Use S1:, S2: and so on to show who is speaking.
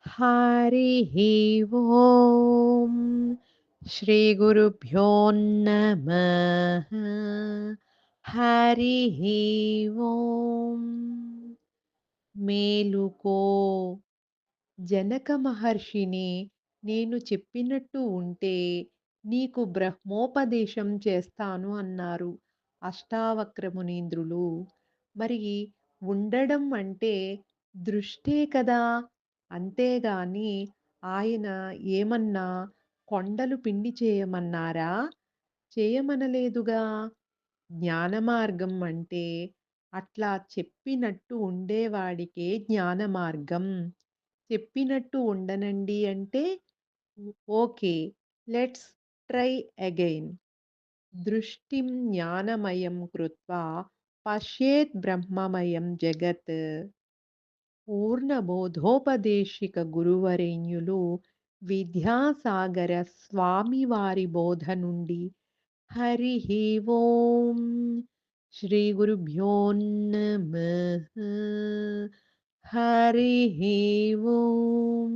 S1: हरिः ఓం శ్రీగురుభ్యో నమః. హరిः ఓం మేలుకో. జనక మహర్షిని నేను చెప్పినట్టు ఉంటే నీకు బ్రహ్మోపదేశం చేస్తాను అన్నారు అష్టావక్ర మునీంద్రులు. మరి ఉండడం అంటే దృష్టే కదా! అంతేగాని ఆయన ఏమన్నా కొండలు పిండి చేయమన్నారా? చేయమనలేదుగా. జ్ఞానమార్గం అంటే అట్లా చెప్పినట్టు ఉండేవాడికే జ్ఞానమార్గం. చెప్పినట్టు ఉండనండి అంటే ఓకే. Let's try again. దృష్టిం జ్ఞానమయం కృత్వా పశ్యేత్ బ్రహ్మమయం జగత్. పూర్ణబోధోపదేశిక గురువరేణ్యులు విద్యాసాగర స్వామివారి బోధ నుండి హరిః ఓం శ్రీ గురుభ్యో నమః. హరిః ఓం